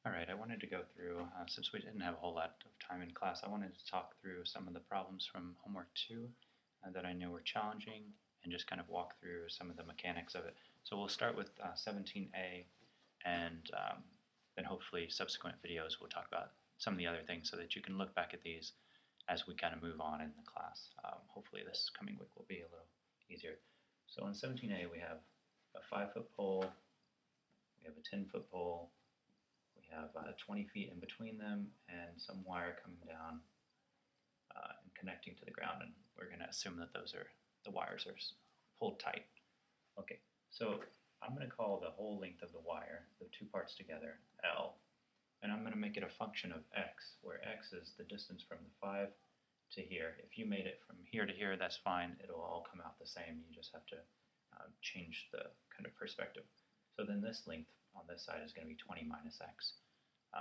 Alright, I wanted to go through, since we didn't have a whole lot of time in class, I wanted to talk through some of the problems from homework 2 that I knew were challenging and just kind of walk through some of the mechanics of it. So we'll start with 17a and then hopefully subsequent videos we'll talk about some of the other things so that you can look back at these as we kind of move on in the class. Hopefully this coming week will be a little easier. So in 17a we have a 5-foot pole, we have a 10-foot pole, we have 20 feet in between them and some wire coming down and connecting to the ground, and we're going to assume that the wires are pulled tight. Okay, so I'm going to call the whole length of the wire, the two parts together, L, and I'm going to make it a function of x, where x is the distance from the 5 to here. If you made it from here to here, that's fine. It'll all come out the same. You just have to change the kind of perspective. So then this length on this side is going to be 20 minus x,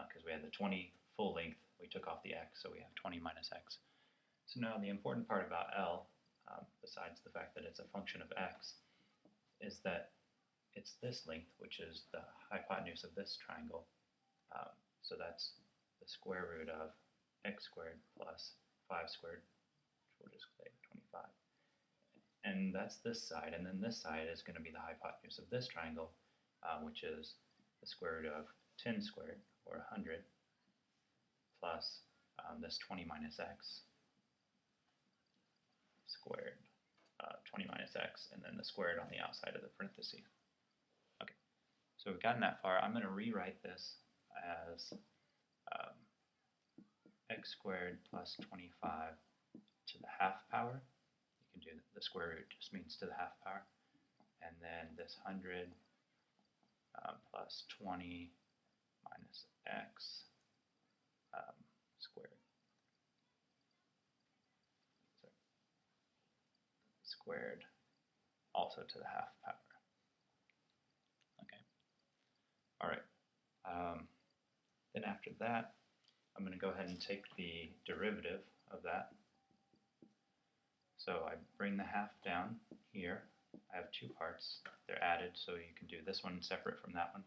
because we had the 20 full length, we took off the x, so we have 20 minus x. So now the important part about L, besides the fact that it's a function of x, is that it's this length, which is the hypotenuse of this triangle. So that's the square root of x squared plus 5 squared, which we'll just say 25. And that's this side, and then this side is going to be the hypotenuse of this triangle, which is the square root of 10 squared, or 100, plus this 20 minus x squared, 20 minus x, and then the squared on the outside of the parentheses. Okay, so we've gotten that far. I'm going to rewrite this as x squared plus 25 to the half power. You can do the square root, just means to the half power. And then this 100 plus 20 minus x squared. Sorry. Squared also to the half power. Okay. All right. Then after that, I'm going to go ahead and take the derivative of that. So I bring the half down here. I have two parts. They're added, so you can do this one separate from that one,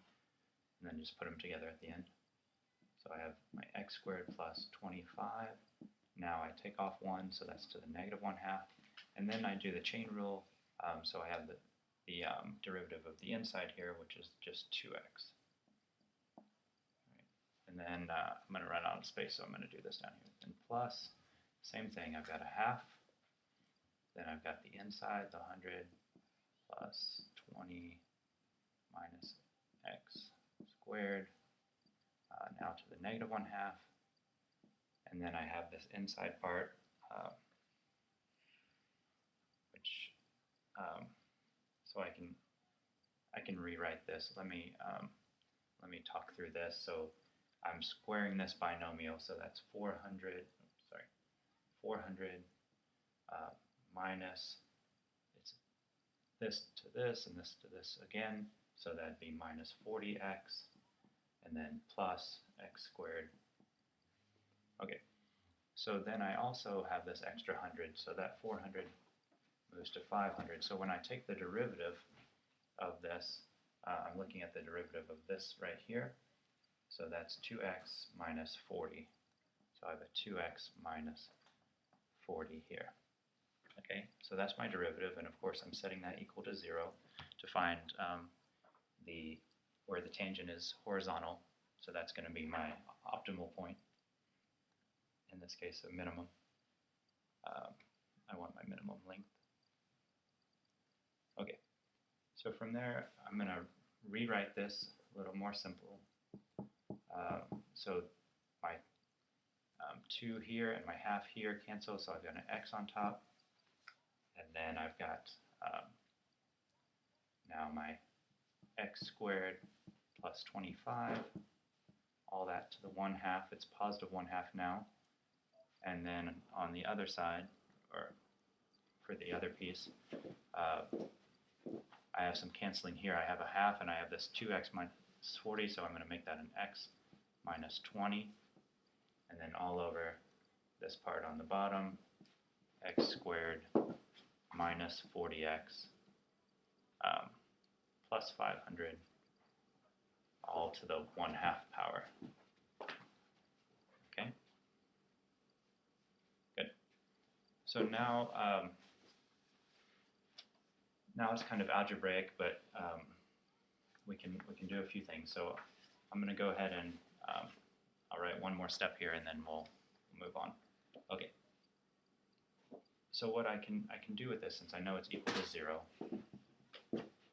and then just put them together at the end. So I have my x squared plus 25. Now I take off 1, so that's to the negative 1/2. And then I do the chain rule, so I have the derivative of the inside here, which is just 2x. And then I'm going to run out of space, so I'm going to do this down here. And plus, same thing, I've got a half. Then I've got the inside, the 100 plus 20 minus x squared, now to the negative 1/2. And then I have this inside part, which, so I can rewrite this. Let me talk through this. So I'm squaring this binomial, so that's 400 minus, it's this to this and this to this again, so that'd be minus 40x, and then plus x squared. Okay, so then I also have this extra 100, so that 400 moves to 500. So when I take the derivative of this, I'm looking at the derivative of this right here. So that's 2x minus 40. So I have a 2x minus 40 here. Okay, so that's my derivative, and of course I'm setting that equal to 0 to find where the tangent is horizontal. So that's going to be my optimal point. In this case, a minimum. I want my minimum length. Okay, so from there I'm going to rewrite this a little more simple. So my 2 here and my half here cancel, so I've got an x on top, and then I've got now my x squared plus 25, all that to the 1/2, it's positive 1/2 now, and then on the other side, or for the other piece, I have some canceling here. I have a half and I have this 2x minus 40, so I'm going to make that an x minus 20, and then all over this part on the bottom, x squared minus 40x plus 500 all to the 1/2 power. Okay, good. So now, now it's kind of algebraic, but we can do a few things. So I'm going to go ahead and I'll write one more step here, and then we'll move on. Okay. So what I can do with this, since I know it's equal to 0,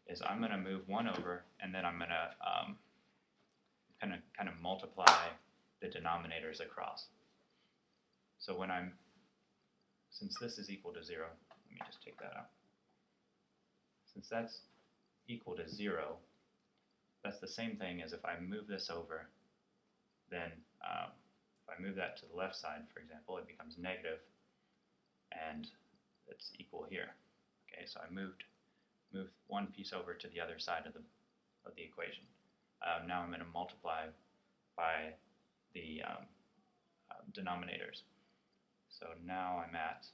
is I'm going to move 1 over, and then I'm going to kind of multiply the denominators across. So when since this is equal to 0, let me just take that out. Since that's equal to 0, that's the same thing as if I move this over, then if I move that to the left side, for example, it becomes negative, and it's equal here. Okay, so I moved one piece over to the other side of the equation. Now I'm going to multiply by the denominators. So now I'm at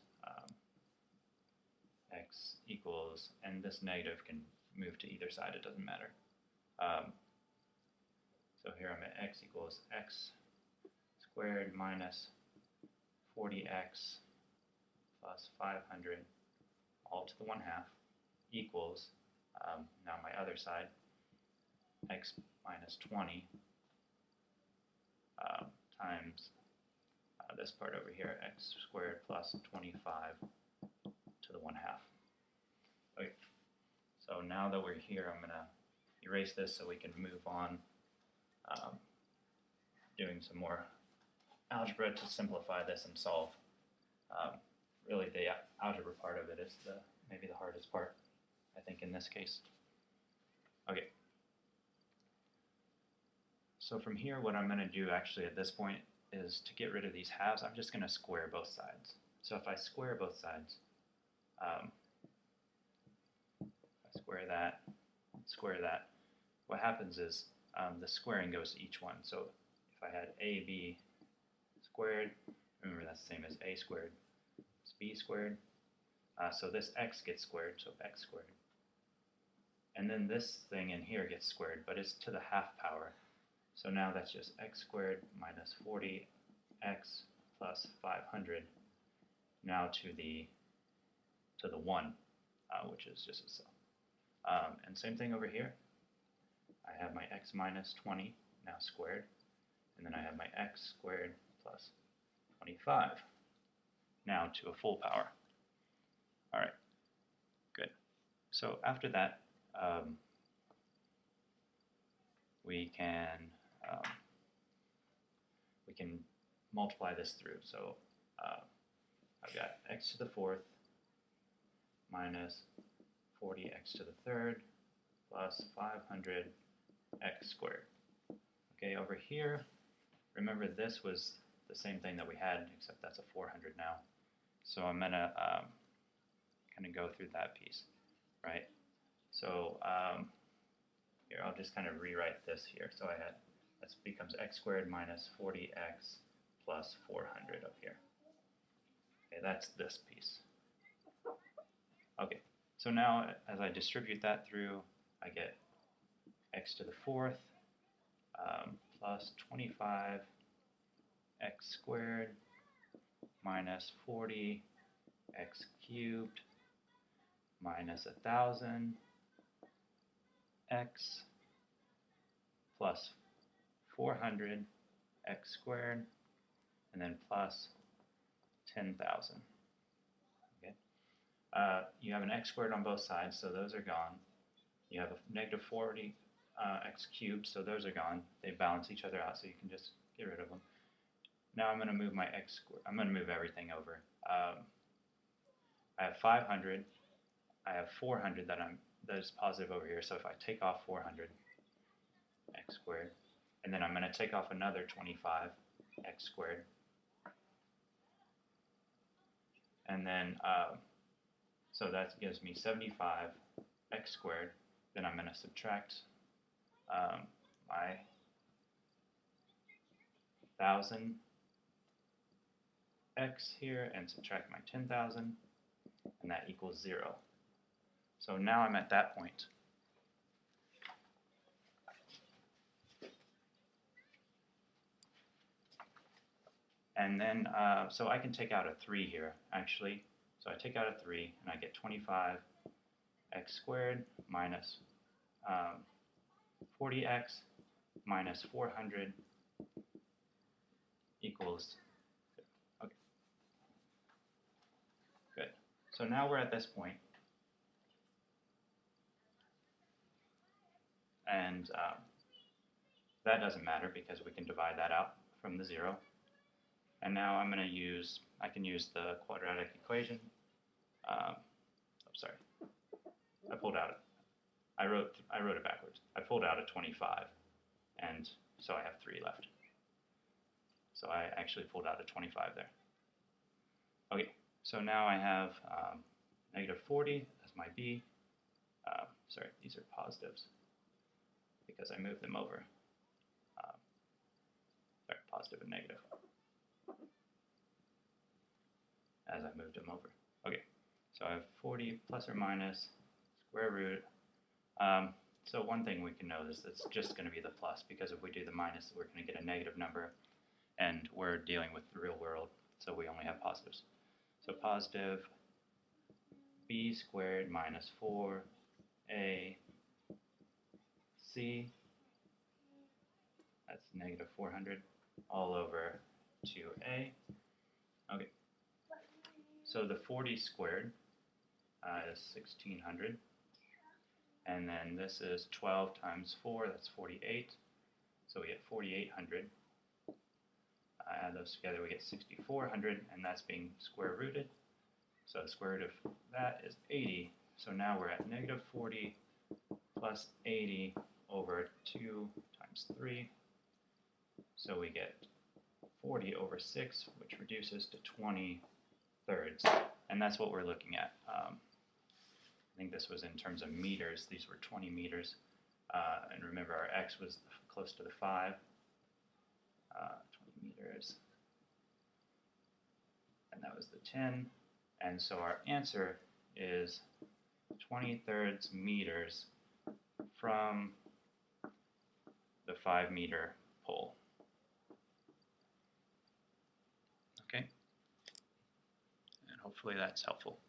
x equals, and this negative can move to either side, it doesn't matter. So here I'm at x equals x squared minus 40x plus 500 all to the 1/2 equals, now my other side, x minus 20 times this part over here, x squared plus 25 to the 1/2. Okay, so now that we're here, I'm going to erase this so we can move on doing some more algebra to simplify this and solve. Really, the algebra part of it is maybe the hardest part, I think, in this case. Okay. So from here, what I'm going to do actually at this point is to get rid of these halves, I'm just going to square both sides. So if I square both sides, square that, what happens is the squaring goes to each one. So if I had AB squared, remember that's the same as A squared, it's B squared. So this x gets squared, so x squared. And then this thing in here gets squared, but it's to the 1/2 power. So now that's just x squared minus 40x plus 500 now to the 1, which is just itself. And same thing over here. I have my x minus 20 now squared, and then I have my x squared plus 25 now to a full power. All right, good. So after that, we can multiply this through. So I've got x to the 4th minus 40x to the 3rd plus 500 x squared. Okay, over here, remember this was the same thing that we had, except that's a 400 now. So I'm going to kind of go through that piece, right? So here, I'll just kind of rewrite this here. So that becomes x squared minus 40x plus 400 up here. Okay, that's this piece. Okay, so now as I distribute that through, I get x to the 4th plus 25 x squared minus 40 x cubed minus 1,000 x plus 400 x squared, and then plus 10,000. Okay. You have an x squared on both sides, so those are gone. You have a negative 40 x cubed, so those are gone. They balance each other out, so you can just get rid of them. Now I'm going to move my x squared. I'm going to move everything over. I have 500. I have 400 that is positive over here. So if I take off 400 x squared, and then I'm going to take off another 25 x squared, and then so that gives me 75 x squared. Then I'm going to subtract my 1,000 x here and subtract my 10,000, and that equals 0. So now I'm at that point. And then, so I can take out a 3 here, actually. So I take out a 3, and I get 25x squared minus 40x minus 400 equals, okay, good. So now we're at this point, and that doesn't matter because we can divide that out from the 0. And now I'm going to use, I can use the quadratic equation. I'm sorry, I wrote it backwards. I pulled out a 25, and so I have 3 left. So I actually pulled out a 25 there. Okay, so now I have negative 40 as my b. Sorry, these are positives because I moved them over. Sorry, positive and negative as I moved them over. Okay, so I have 40 plus or minus square root. So one thing we can know is it's just going to be the plus, because if we do the minus, we're going to get a negative number, and we're dealing with the real world, so we only have positives. So positive b squared minus 4ac, that's negative 400, all over 2a. Okay, so the 40 squared is 1600. And then this is 12 times 4, that's 48. So we get 4800. Add those together, we get 6400, and that's being square rooted. So the square root of that is 80. So now we're at negative 40 plus 80 over 2 times 3. So we get 40 over 6, which reduces to 20 thirds. And that's what we're looking at. I think this was in terms of meters. These were 20 meters. And remember, our x was close to the 5. 20 meters. And that was the 10. And so our answer is 20 thirds meters from the 5 meter pole. Okay? And hopefully that's helpful.